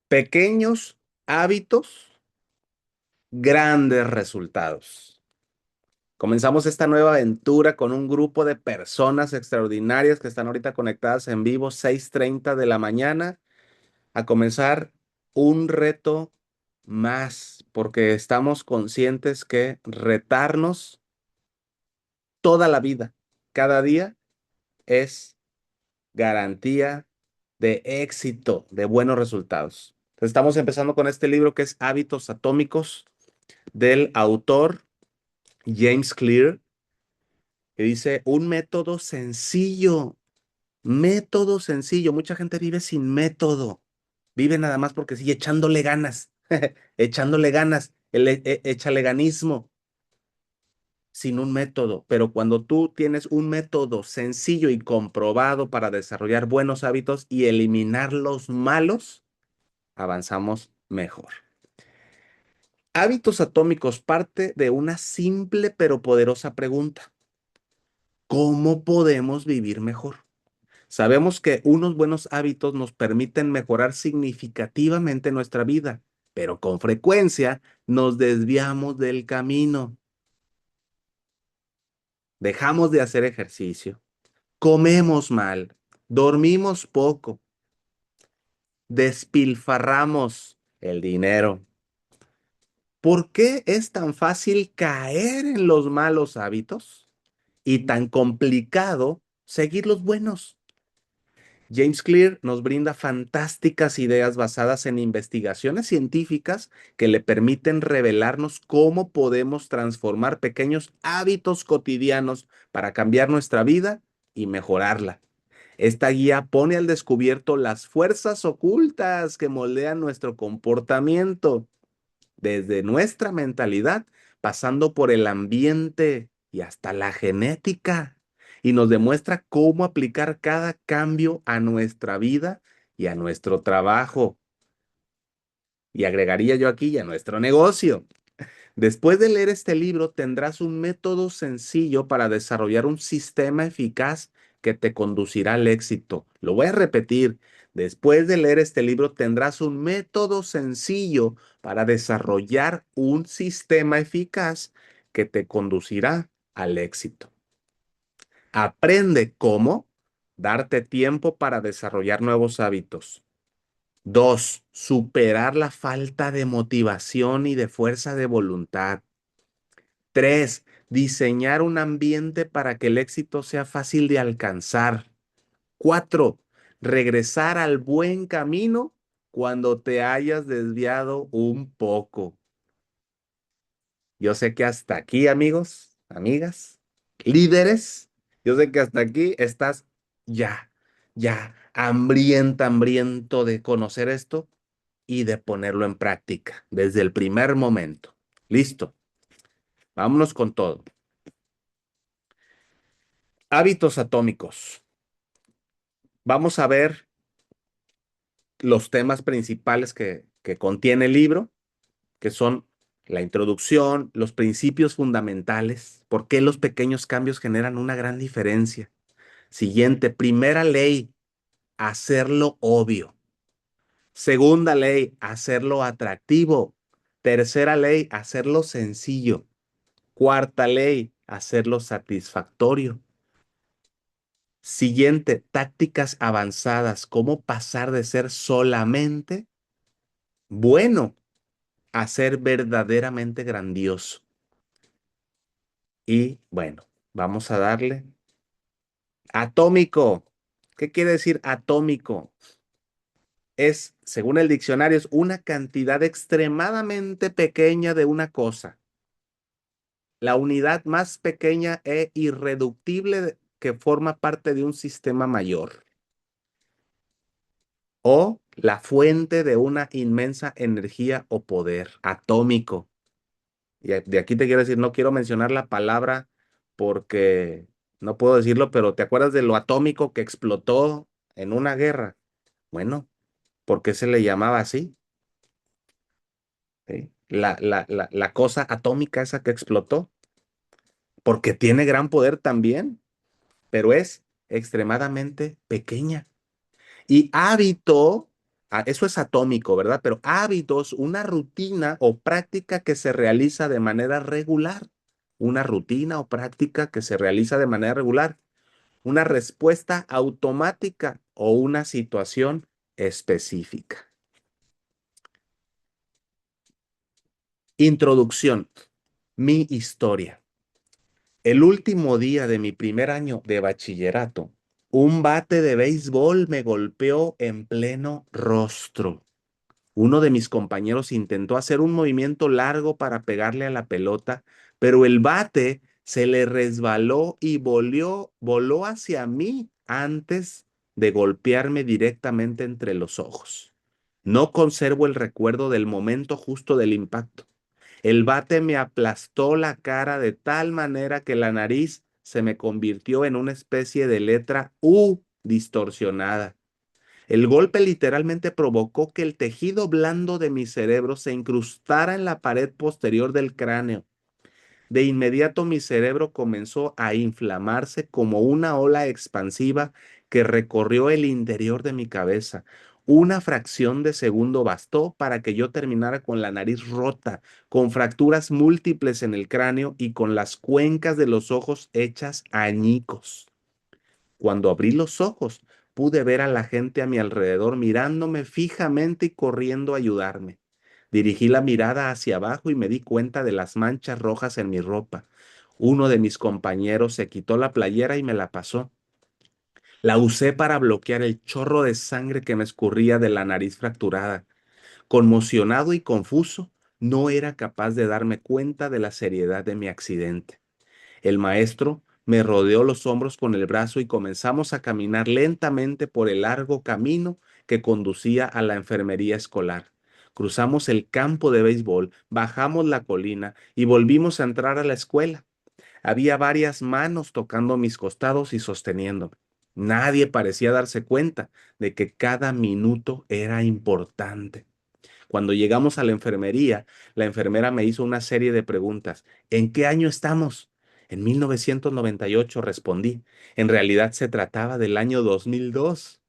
Pequeños hábitos, grandes resultados. Comenzamos esta nueva aventura con un grupo de personas extraordinarias que están ahorita conectadas en vivo, 6:30 de la mañana, a comenzar un reto más, porque estamos conscientes que retarnos toda la vida, cada día, es garantía de éxito, de buenos resultados. Entonces, estamos empezando con este libro que es Hábitos Atómicos del autor James Clear, que dice un método sencillo, método sencillo. Mucha gente vive sin método, vive nada más porque sigue echándole ganas, echándole ganas, echaleganismo sin un método. Pero cuando tú tienes un método sencillo y comprobado para desarrollar buenos hábitos y eliminar los malos, avanzamos mejor. Hábitos atómicos parte de una simple pero poderosa pregunta. ¿Cómo podemos vivir mejor? Sabemos que unos buenos hábitos nos permiten mejorar significativamente nuestra vida, pero con frecuencia nos desviamos del camino. Dejamos de hacer ejercicio, comemos mal, dormimos poco, despilfarramos el dinero. ¿Por qué es tan fácil caer en los malos hábitos y tan complicado seguir los buenos? James Clear nos brinda fantásticas ideas basadas en investigaciones científicas que le permiten revelarnos cómo podemos transformar pequeños hábitos cotidianos para cambiar nuestra vida y mejorarla. Esta guía pone al descubierto las fuerzas ocultas que moldean nuestro comportamiento, desde nuestra mentalidad, pasando por el ambiente y hasta la genética, y nos demuestra cómo aplicar cada cambio a nuestra vida y a nuestro trabajo. Y agregaría yo aquí y a nuestro negocio. Después de leer este libro, tendrás un método sencillo para desarrollar un sistema eficaz que te conducirá al éxito. Lo voy a repetir. Después de leer este libro, tendrás un método sencillo para desarrollar un sistema eficaz que te conducirá al éxito. Aprende cómo darte tiempo para desarrollar nuevos hábitos. 2. Superar la falta de motivación y de fuerza de voluntad. 3. Diseñar un ambiente para que el éxito sea fácil de alcanzar. 4. Regresar al buen camino cuando te hayas desviado un poco. Yo sé que hasta aquí, amigos, amigas, líderes, yo sé que hasta aquí estás ya, ya, hambriento de conocer esto y de ponerlo en práctica desde el primer momento. Listo, vámonos con todo. Hábitos atómicos. Vamos a ver los temas principales que contiene el libro, que son la introducción, los principios fundamentales, por qué los pequeños cambios generan una gran diferencia. Siguiente, primera ley, hacerlo obvio. Segunda ley, hacerlo atractivo. Tercera ley, hacerlo sencillo. Cuarta ley, hacerlo satisfactorio. Siguiente, tácticas avanzadas, cómo pasar de ser solamente bueno a ser verdaderamente grandioso. Y bueno, vamos a darle atómico. ¿Qué quiere decir atómico? Es, según el diccionario, es una cantidad extremadamente pequeña de una cosa. La unidad más pequeña e irreductible que forma parte de un sistema mayor. O la fuente de una inmensa energía o poder atómico. Y de aquí te quiero decir, no quiero mencionar la palabra porque no puedo decirlo, pero ¿te acuerdas de lo atómico que explotó en una guerra? Bueno, ¿por qué se le llamaba así? ¿Sí? La cosa atómica esa que explotó, porque tiene gran poder también, pero es extremadamente pequeña. Y hábito Eso es atómico, ¿verdad? Pero hábitos, una rutina o práctica que se realiza de manera regular. Una rutina o práctica que se realiza de manera regular. Una respuesta automática o una situación específica. Introducción. Mi historia. El último día de mi primer año de bachillerato, un bate de béisbol me golpeó en pleno rostro. Uno de mis compañeros intentó hacer un movimiento largo para pegarle a la pelota, pero el bate se le resbaló y voló hacia mí antes de golpearme directamente entre los ojos. No conservo el recuerdo del momento justo del impacto. El bate me aplastó la cara de tal manera que la nariz se me convirtió en una especie de letra U distorsionada. El golpe literalmente provocó que el tejido blando de mi cerebro se incrustara en la pared posterior del cráneo. De inmediato mi cerebro comenzó a inflamarse como una ola expansiva que recorrió el interior de mi cabeza. Una fracción de segundo bastó para que yo terminara con la nariz rota, con fracturas múltiples en el cráneo y con las cuencas de los ojos hechas añicos. Cuando abrí los ojos, pude ver a la gente a mi alrededor mirándome fijamente y corriendo a ayudarme. Dirigí la mirada hacia abajo y me di cuenta de las manchas rojas en mi ropa. Uno de mis compañeros se quitó la playera y me la pasó. La usé para bloquear el chorro de sangre que me escurría de la nariz fracturada. Conmocionado y confuso, no era capaz de darme cuenta de la seriedad de mi accidente. El maestro me rodeó los hombros con el brazo y comenzamos a caminar lentamente por el largo camino que conducía a la enfermería escolar. Cruzamos el campo de béisbol, bajamos la colina y volvimos a entrar a la escuela. Había varias manos tocando mis costados y sosteniéndome. Nadie parecía darse cuenta de que cada minuto era importante. Cuando llegamos a la enfermería, la enfermera me hizo una serie de preguntas. ¿En qué año estamos? En 1998 respondí. En realidad se trataba del año 2002.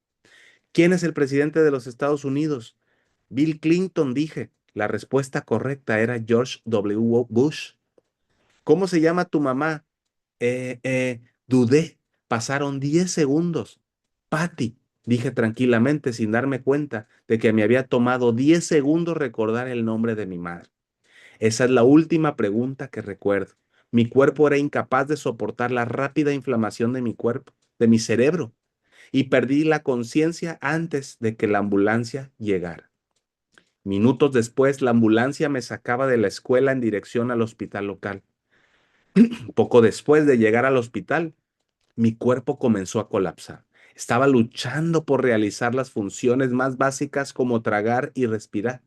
¿Quién es el presidente de los Estados Unidos? Bill Clinton, dije. La respuesta correcta era George W. Bush. ¿Cómo se llama tu mamá? Dudé. Pasaron 10 segundos. Patty, dije tranquilamente sin darme cuenta de que me había tomado 10 segundos recordar el nombre de mi madre. Esa es la última pregunta que recuerdo. Mi cuerpo era incapaz de soportar la rápida inflamación de mi cuerpo, de mi cerebro, y perdí la conciencia antes de que la ambulancia llegara. Minutos después, la ambulancia me sacaba de la escuela en dirección al hospital local. Poco después de llegar al hospital, mi cuerpo comenzó a colapsar. Estaba luchando por realizar las funciones más básicas como tragar y respirar.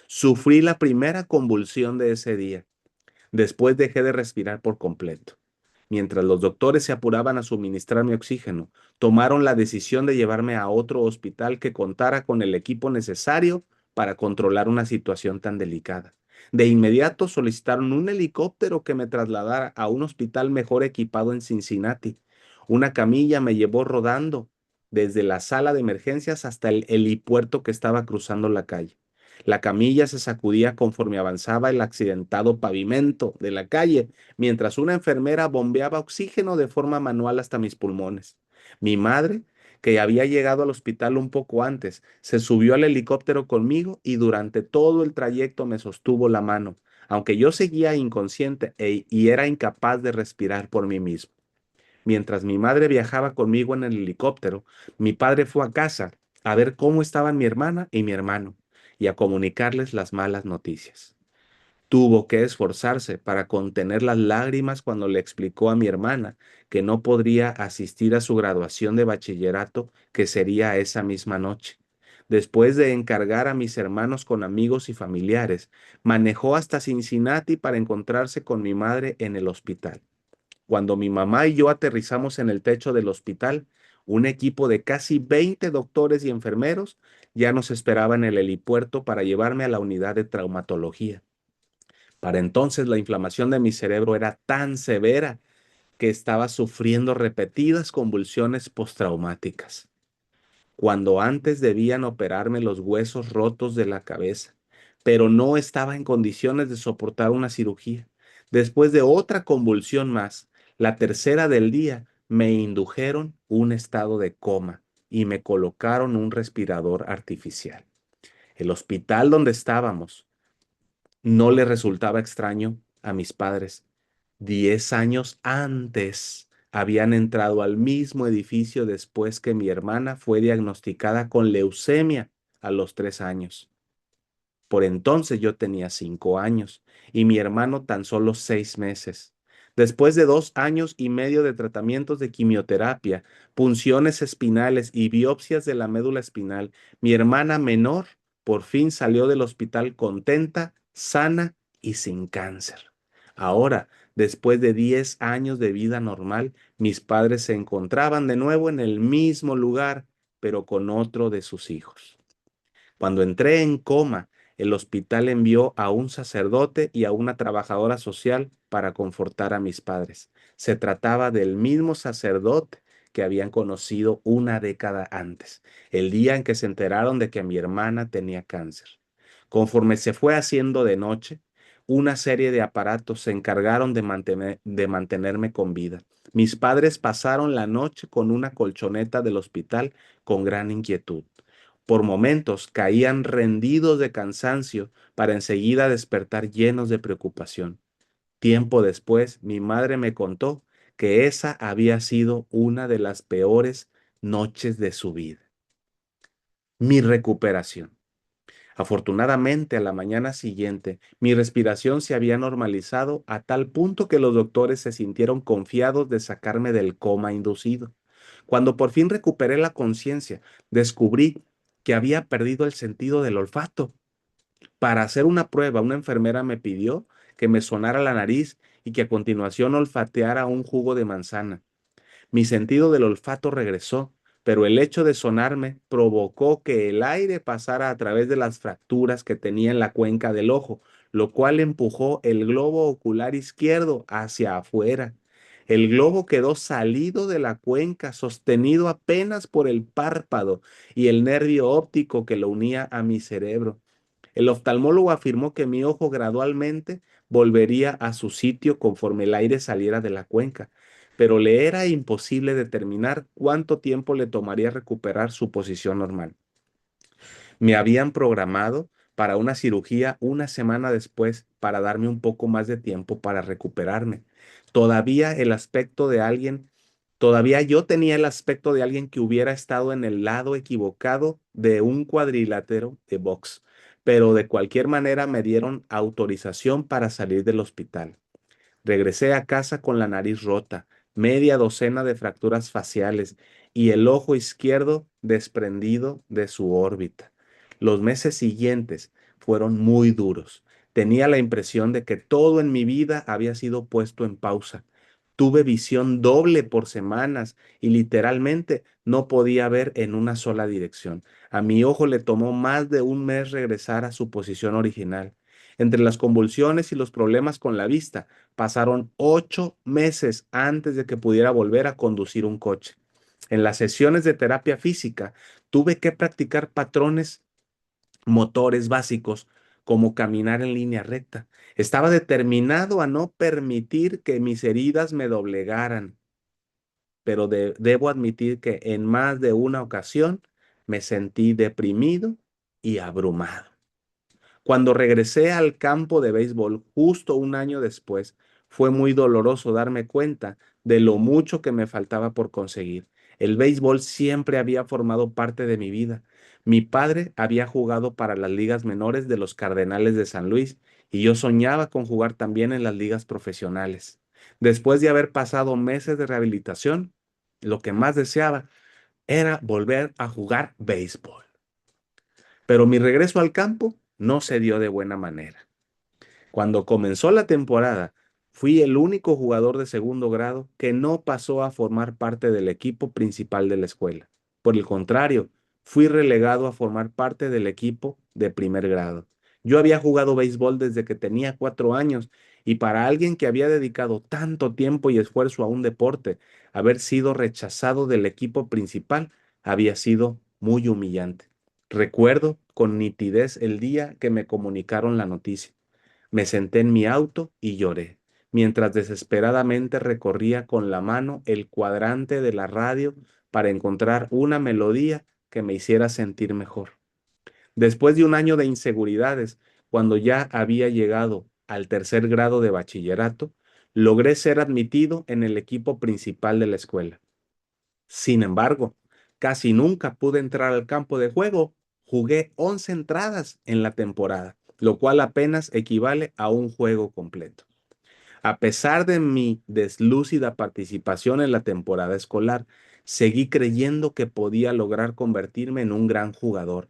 Sufrí la primera convulsión de ese día. Después dejé de respirar por completo. Mientras los doctores se apuraban a suministrarme oxígeno, tomaron la decisión de llevarme a otro hospital que contara con el equipo necesario para controlar una situación tan delicada. De inmediato solicitaron un helicóptero que me trasladara a un hospital mejor equipado en Cincinnati. Una camilla me llevó rodando desde la sala de emergencias hasta el helipuerto que estaba cruzando la calle. La camilla se sacudía conforme avanzaba el accidentado pavimento de la calle, mientras una enfermera bombeaba oxígeno de forma manual hasta mis pulmones. Mi madre, que había llegado al hospital un poco antes, se subió al helicóptero conmigo y durante todo el trayecto me sostuvo la mano, aunque yo seguía inconsciente y era incapaz de respirar por mí mismo. Mientras mi madre viajaba conmigo en el helicóptero, mi padre fue a casa a ver cómo estaban mi hermana y mi hermano y a comunicarles las malas noticias. Tuvo que esforzarse para contener las lágrimas cuando le explicó a mi hermana que no podría asistir a su graduación de bachillerato, que sería esa misma noche. Después de encargar a mis hermanos con amigos y familiares, manejó hasta Cincinnati para encontrarse con mi madre en el hospital. Cuando mi mamá y yo aterrizamos en el techo del hospital, un equipo de casi 20 doctores y enfermeros ya nos esperaba en el helipuerto para llevarme a la unidad de traumatología. Para entonces la inflamación de mi cerebro era tan severa que estaba sufriendo repetidas convulsiones postraumáticas. cuando antes debían operarme los huesos rotos de la cabeza, pero no estaba en condiciones de soportar una cirugía. Después de otra convulsión más, la tercera del día, me indujeron un estado de coma y me colocaron un respirador artificial. El hospital donde estábamos no le resultaba extraño a mis padres. 10 años antes habían entrado al mismo edificio después que mi hermana fue diagnosticada con leucemia a los 3 años. Por entonces yo tenía 5 años y mi hermano tan solo 6 meses. Después de 2 años y medio de tratamientos de quimioterapia, punciones espinales y biopsias de la médula espinal, mi hermana menor por fin salió del hospital contenta, sana y sin cáncer. Ahora, después de 10 años de vida normal, mis padres se encontraban de nuevo en el mismo lugar, pero con otro de sus hijos. Cuando entré en coma, el hospital envió a un sacerdote y a una trabajadora social para confortar a mis padres. Se trataba del mismo sacerdote que habían conocido una década antes, el día en que se enteraron de que mi hermana tenía cáncer. Conforme se fue haciendo de noche, una serie de aparatos se encargaron de mantenerme con vida. Mis padres pasaron la noche con una colchoneta del hospital con gran inquietud. Por momentos caían rendidos de cansancio para enseguida despertar llenos de preocupación. Tiempo después, mi madre me contó que esa había sido una de las peores noches de su vida. Mi recuperación. Afortunadamente, a la mañana siguiente, mi respiración se había normalizado a tal punto que los doctores se sintieron confiados de sacarme del coma inducido. Cuando por fin recuperé la conciencia, descubrí que había perdido el sentido del olfato. Para hacer una prueba, una enfermera me pidió que me sonara la nariz y que a continuación olfateara un jugo de manzana. Mi sentido del olfato regresó, pero el hecho de sonarme provocó que el aire pasara a través de las fracturas que tenía en la cuenca del ojo, lo cual empujó el globo ocular izquierdo hacia afuera. El globo quedó salido de la cuenca, sostenido apenas por el párpado y el nervio óptico que lo unía a mi cerebro. El oftalmólogo afirmó que mi ojo gradualmente volvería a su sitio conforme el aire saliera de la cuenca, pero le era imposible determinar cuánto tiempo le tomaría recuperar su posición normal. Me habían programado para una cirugía una semana después para darme un poco más de tiempo para recuperarme. Todavía el aspecto de alguien, todavía yo tenía el aspecto de alguien que hubiera estado en el lado equivocado de un cuadrilátero de box, pero de cualquier manera me dieron autorización para salir del hospital. Regresé a casa con la nariz rota, media docena de fracturas faciales y el ojo izquierdo desprendido de su órbita. Los meses siguientes fueron muy duros. Tenía la impresión de que todo en mi vida había sido puesto en pausa. Tuve visión doble por semanas y literalmente no podía ver en una sola dirección. A mi ojo le tomó más de un mes regresar a su posición original. Entre las convulsiones y los problemas con la vista, pasaron 8 meses antes de que pudiera volver a conducir un coche. En las sesiones de terapia física, tuve que practicar patrones motores básicos como caminar en línea recta. Estaba determinado a no permitir que mis heridas me doblegaran, pero debo admitir que en más de una ocasión me sentí deprimido y abrumado. Cuando regresé al campo de béisbol justo un año después, fue muy doloroso darme cuenta de lo mucho que me faltaba por conseguir. El béisbol siempre había formado parte de mi vida. Mi padre había jugado para las ligas menores de los Cardenales de San Luis y yo soñaba con jugar también en las ligas profesionales. Después de haber pasado meses de rehabilitación, lo que más deseaba era volver a jugar béisbol. Pero mi regreso al campo no se dio de buena manera. Cuando comenzó la temporada, fui el único jugador de segundo grado que no pasó a formar parte del equipo principal de la escuela. Por el contrario, fui relegado a formar parte del equipo de primer grado. Yo había jugado béisbol desde que tenía 4 años y para alguien que había dedicado tanto tiempo y esfuerzo a un deporte, haber sido rechazado del equipo principal había sido muy humillante. Recuerdo con nitidez el día que me comunicaron la noticia. Me senté en mi auto y lloré, mientras desesperadamente recorría con la mano el cuadrante de la radio para encontrar una melodía que me hiciera sentir mejor. Después de un año de inseguridades, cuando ya había llegado al tercer grado de bachillerato, logré ser admitido en el equipo principal de la escuela. Sin embargo, casi nunca pude entrar al campo de juego. Jugué 11 entradas en la temporada, lo cual apenas equivale a un juego completo. A pesar de mi deslúcida participación en la temporada escolar, seguí creyendo que podía lograr convertirme en un gran jugador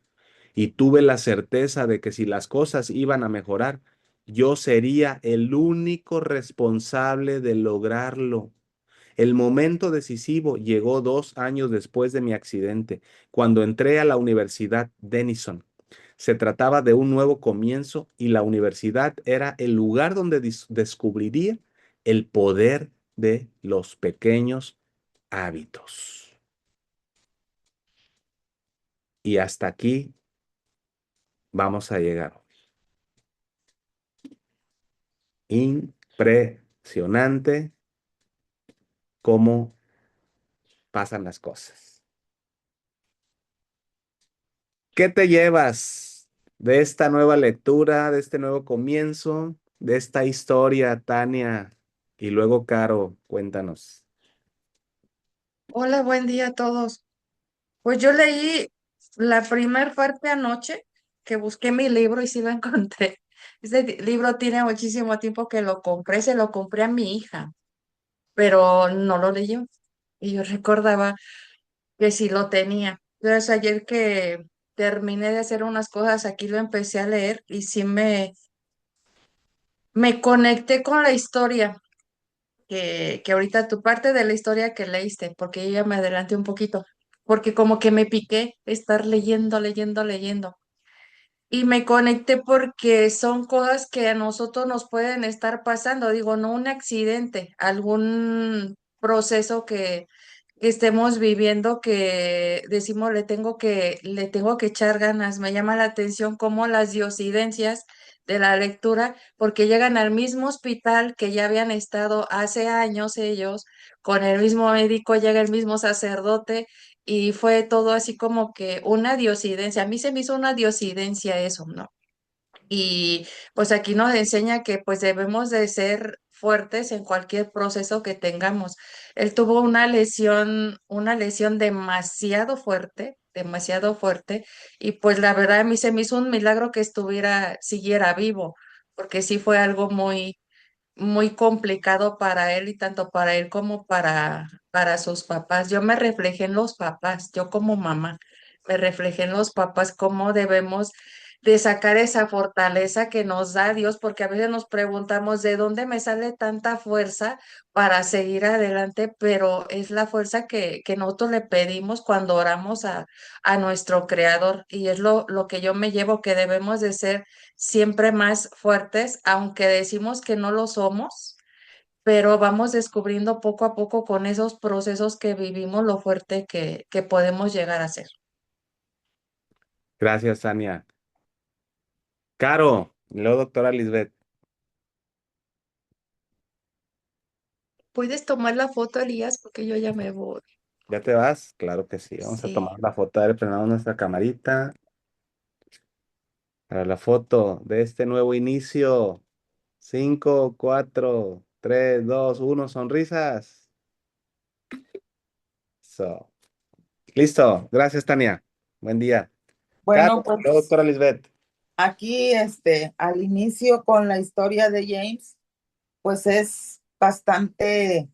y tuve la certeza de que si las cosas iban a mejorar, yo sería el único responsable de lograrlo. El momento decisivo llegó 2 años después de mi accidente, cuando entré a la Universidad Denison. Se trataba de un nuevo comienzo y la universidad era el lugar donde descubriría el poder de los pequeños hábitos. Y hasta aquí vamos a llegar. Impresionante cómo pasan las cosas. ¿Qué te llevas de esta nueva lectura, de este nuevo comienzo, de esta historia, Tania? Y luego, Caro, cuéntanos. Hola, buen día a todos. Pues yo leí la primer parte anoche, que busqué mi libro y sí lo encontré. Libro tiene muchísimo tiempo que lo compré, se lo compré a mi hija, pero no lo leyó. Y yo recordaba que sí lo tenía. Entonces ayer que terminé de hacer unas cosas, aquí lo empecé a leer y sí me conecté con la historia. Que ahorita tu parte de la historia que leíste, porque yo ya me adelanté un poquito, porque como que me piqué estar leyendo, leyendo, leyendo. Y me conecté porque son cosas que a nosotros nos pueden estar pasando, digo, no un accidente, algún proceso que estemos viviendo que decimos le tengo que echar ganas. Me llama la atención cómo las diosidencias de la lectura, porque llegan al mismo hospital que ya habían estado hace años ellos, con el mismo médico, llega el mismo sacerdote y fue todo así como que una diosidencia. A mí se me hizo una diosidencia eso, ¿no? Y pues aquí nos enseña que pues debemos de ser fuertes en cualquier proceso que tengamos. Él tuvo una lesión demasiado fuerte, y pues la verdad a mí se me hizo un milagro que siguiera vivo, porque sí fue algo muy complicado para él y tanto para él como para sus papás. Yo me reflejé en los papás, yo como mamá, me reflejé en los papás cómo debemos de sacar esa fortaleza que nos da Dios, porque a veces nos preguntamos de dónde me sale tanta fuerza para seguir adelante, pero es la fuerza que nosotros le pedimos cuando oramos a nuestro Creador, y es lo que yo me llevo, que debemos de ser siempre más fuertes, aunque decimos que no lo somos, pero vamos descubriendo poco a poco con esos procesos que vivimos lo fuerte que podemos llegar a ser. Gracias, Tania. Caro, y luego, doctora Lisbeth, ¿Puedes tomar la foto, Elías? Porque yo ya me voy. ¿ya te vas? Claro que sí. Vamos a tomar Sí. la foto. A ver, prendamos nuestra camarita para la foto de este nuevo inicio. 5, 4, 3, 2, 1, sonrisas. So. Listo. Gracias, Tania. Buen día. Bueno, Caro, luego, pues doctora Lisbeth. aquí al inicio con la historia de James, pues es bastante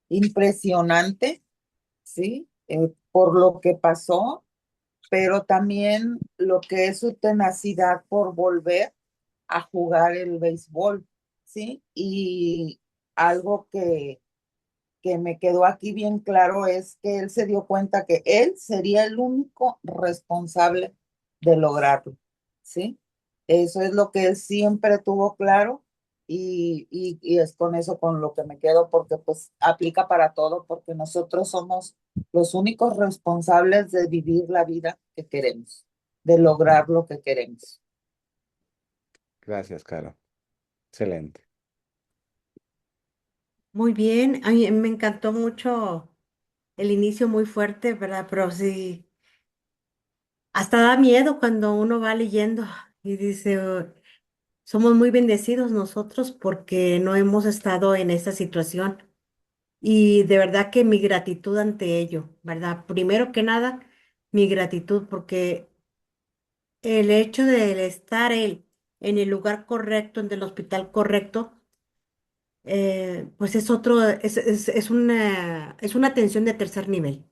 impresionante, ¿sí? Por lo que pasó, pero también lo que es su tenacidad por volver a jugar el béisbol, ¿sí? Y algo que me quedó aquí bien claro es que él se dio cuenta que él sería el único responsable de lograrlo, ¿sí? Eso es lo que él siempre tuvo claro, y es con eso con lo que me quedo, porque pues aplica para todo, porque nosotros somos los únicos responsables de vivir la vida que queremos, de lograr lo que queremos. Gracias, Caro. Excelente. Muy bien, a mí me encantó mucho el inicio muy fuerte, ¿verdad? Pero sí, hasta da miedo cuando uno va leyendo y dice, "Oh, somos muy bendecidos nosotros porque no hemos estado en esta situación". Y de verdad que mi gratitud ante ello, ¿verdad? Primero que nada, mi gratitud porque el hecho de estar él en el lugar correcto, en el hospital correcto, pues es otro, es una atención de tercer nivel.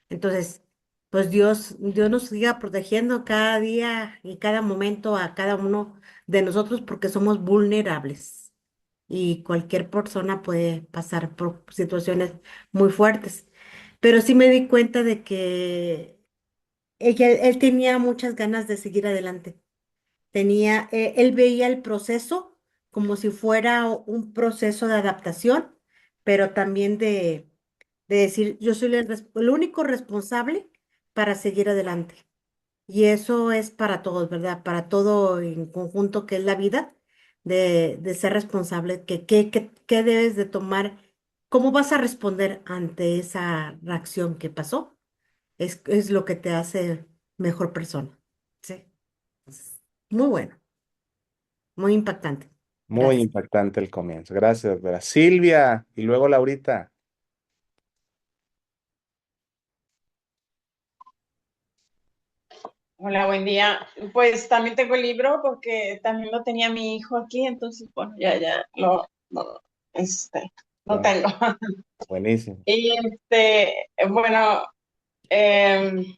Entonces, pues Dios nos siga protegiendo cada día y cada momento a cada uno de nosotros porque somos vulnerables y cualquier persona puede pasar por situaciones muy fuertes. Pero sí me di cuenta de que él tenía muchas ganas de seguir adelante. Él veía el proceso como si fuera un proceso de adaptación, pero también de decir, yo soy el único responsable para seguir adelante. Y eso es para todos, ¿verdad? Para todo en conjunto que es la vida, de ser responsable, que debes de tomar, cómo vas a responder ante esa reacción que pasó, es lo que te hace mejor persona. Sí. Muy bueno. Muy impactante. Muy Gracias. impactante el comienzo. Gracias, Vera. Silvia y luego Laurita. Hola, buen día. Pues también tengo el libro porque también lo tenía mi hijo aquí, entonces, bueno, ya lo Bueno, tengo. buenísimo. Y bueno, em,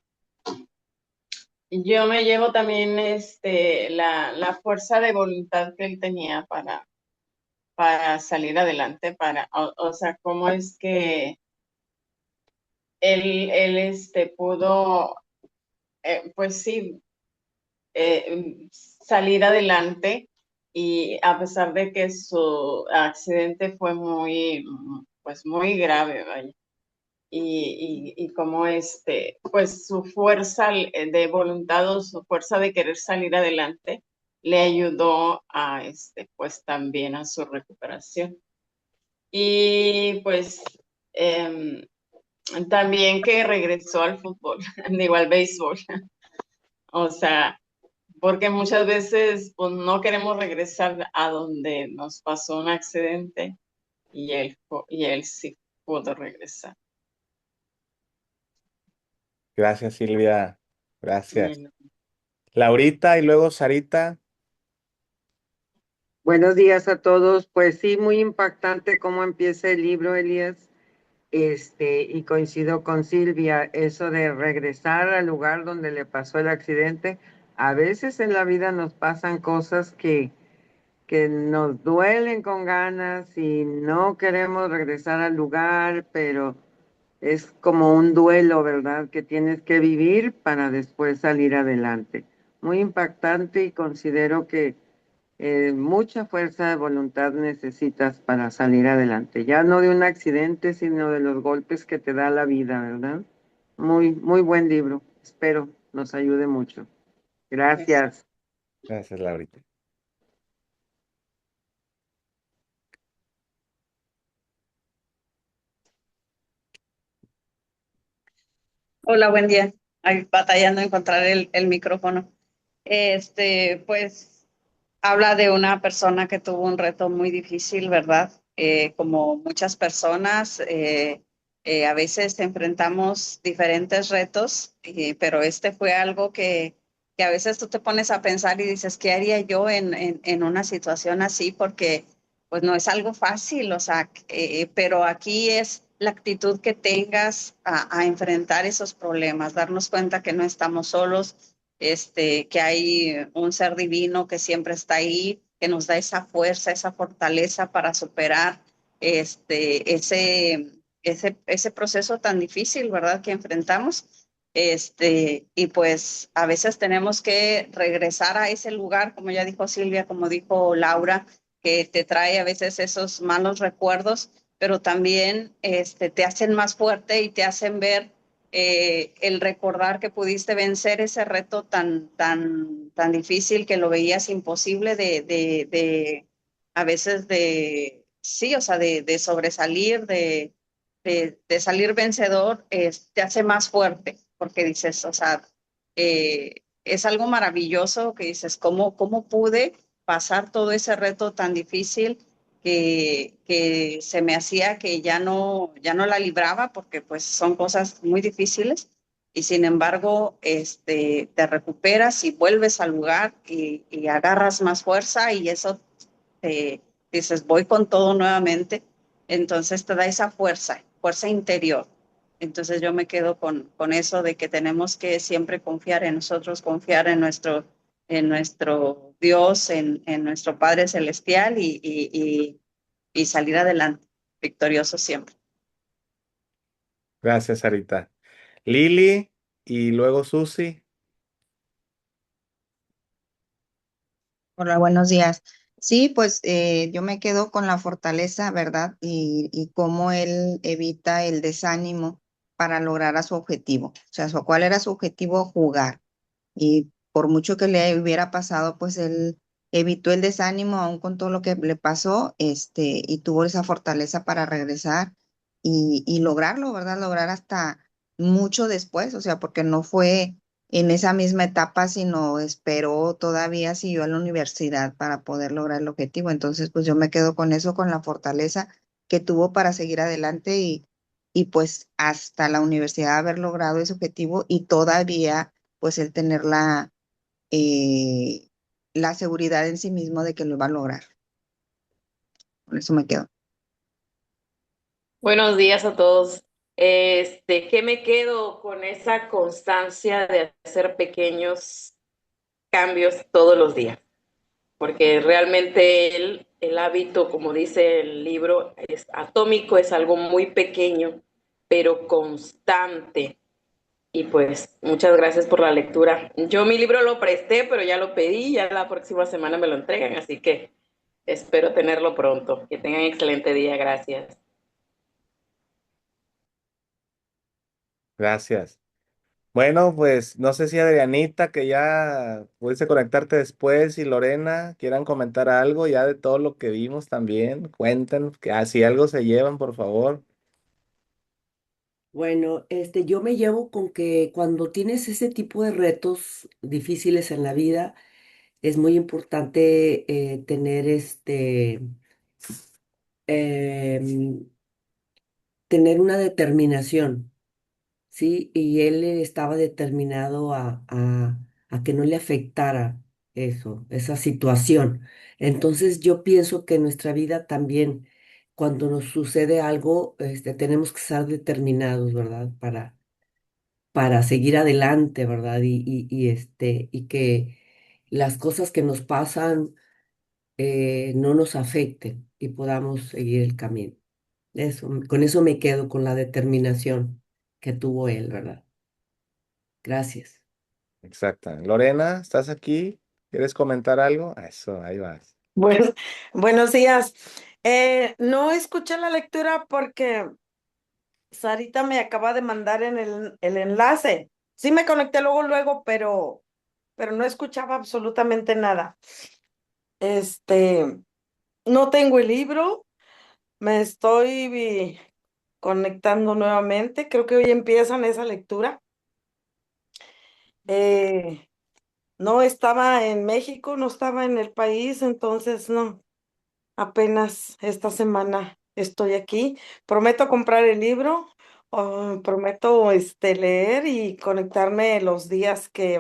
yo me llevo también la fuerza de voluntad que él tenía para salir adelante, o sea, cómo es que él pudo, pues sí, salir adelante y a pesar de que su accidente fue pues muy grave, vaya, y como pues su fuerza de voluntad o su fuerza de querer salir adelante le ayudó a pues también a su recuperación. Y pues em, también que regresó al fútbol, digo al béisbol, o sea, porque muchas veces pues, no queremos regresar a donde nos pasó un accidente y él sí pudo regresar. Gracias, Silvia. Gracias. Bueno, Laurita y luego Sarita. Buenos días a todos. Pues sí, muy impactante cómo empieza el libro, Elías. Y coincido con Silvia, eso de regresar al lugar donde le pasó el accidente. A veces en la vida nos pasan cosas que nos duelen con ganas y no queremos regresar al lugar, pero es como un duelo, ¿verdad? Que tienes que vivir para después salir adelante. Muy impactante y considero que mucha fuerza de voluntad necesitas para salir adelante. Ya no de un accidente, sino de los golpes que te da la vida, ¿verdad? Muy, muy buen libro. Espero nos ayude mucho. pues, Gracias. Gracias, Laurita. Hola, buen día. Ahí batallando encontrar el micrófono. Pues habla de una persona que tuvo un reto muy difícil, ¿verdad? Como muchas personas, a veces enfrentamos diferentes retos, pero este fue algo que a veces tú te pones a pensar y dices, ¿qué haría yo en una situación así? Porque pues no es algo fácil, o sea, pero aquí es la actitud que tengas a enfrentar esos problemas, darnos cuenta que no estamos solos, que hay un ser divino que siempre está ahí, que nos da esa fuerza, esa fortaleza para superar ese proceso tan difícil, ¿verdad? Que enfrentamos. Y pues a veces tenemos que regresar a ese lugar, como ya dijo Silvia, como dijo Laura, que te trae a veces esos malos recuerdos, pero también te hacen más fuerte y te hacen ver el recordar que pudiste vencer ese reto tan difícil que lo veías imposible a veces sí, o sea, de sobresalir, de salir vencedor, te hace más fuerte, porque dices, o sea, es algo maravilloso que dices, ¿cómo pude pasar todo ese reto tan difícil que se me hacía que ya no la libraba porque pues son cosas muy difíciles y sin embargo te recuperas y vuelves al lugar y agarras más fuerza y eso te dices voy con todo nuevamente, entonces te da esa fuerza interior. Entonces yo me quedo con eso de que tenemos que siempre confiar en nosotros, confiar en nuestro Dios, en nuestro Padre Celestial y salir adelante, victorioso siempre. Gracias, Sarita. Lili y luego Susi. Hola, buenos días. Sí, pues yo me quedo con la fortaleza, ¿verdad? Y cómo él evita el desánimo para lograr a su objetivo. O sea, ¿cuál era su objetivo? Jugar. Y por mucho que le hubiera pasado, pues él evitó el desánimo aún con todo lo que le pasó, y tuvo esa fortaleza para regresar y lograrlo, ¿verdad? Lograr hasta mucho después, o sea, porque no fue en esa misma etapa, sino esperó todavía, siguió a la universidad para poder lograr el objetivo. Entonces, pues yo me quedo con eso, con la fortaleza que tuvo para seguir adelante y pues hasta la universidad haber logrado ese objetivo y todavía pues el tener eh, la seguridad en sí mismo de que lo va a lograr. Con eso me quedo. Buenos días a todos. ¿Qué me quedo con esa constancia de hacer pequeños cambios todos los días? Porque realmente el hábito, como dice el libro, es atómico, es algo muy pequeño, pero constante. Y pues muchas gracias por la lectura. Yo mi libro lo presté, pero ya lo pedí, ya la próxima semana me lo entregan, así que espero tenerlo pronto. Que tengan excelente día, gracias. Gracias. Bueno, pues no sé si Adrianita, que ya pudiste conectarte después, y Lorena quieran comentar algo ya de todo lo que vimos también. Cuenten, que si algo se llevan, por favor. Bueno, yo me llevo con que cuando tienes ese tipo de retos difíciles en la vida, es muy importante tener em, tener una determinación, ¿sí? Y él estaba determinado a que no le afectara eso, esa situación. Entonces yo pienso que en nuestra vida también, cuando nos sucede algo, tenemos que estar determinados, ¿verdad? Para seguir adelante, ¿verdad? Y que las cosas que nos pasan no nos afecten y podamos seguir el camino. Con eso me quedo, con la determinación que tuvo él, ¿verdad? Gracias. Exacto. Lorena, ¿estás aquí? ¿Quieres comentar algo? Eso, ahí vas. Bueno, buenos días. No escuché la lectura porque Sarita me acaba de mandar en el enlace. Sí me conecté luego, pero no escuchaba absolutamente nada. Este, no tengo el libro, me estoy conectando nuevamente. Creo que hoy empiezan esa lectura. Eh, no estaba en México, no estaba en el país, entonces no. Apenas esta semana estoy aquí. Prometo comprar el libro, prometo leer y conectarme los días que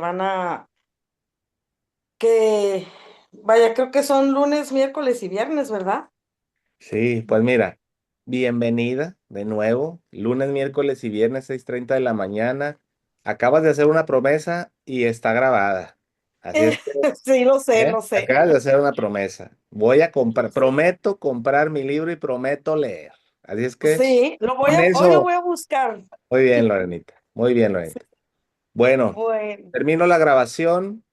vaya, creo que son lunes, miércoles y viernes, ¿verdad? Sí, pues mira, bienvenida de nuevo, lunes, miércoles y viernes, 6:30 de la mañana. Acabas de hacer una promesa y está grabada. Así es que, Sí, lo sé, lo sé. acabas de hacer una promesa. Voy a comprar, prometo comprar mi libro y prometo leer. Así es que, Sí, con hoy lo eso, voy a buscar. muy bien, Lorenita. Muy bien, Lorenita. Bueno, Bueno, termino la grabación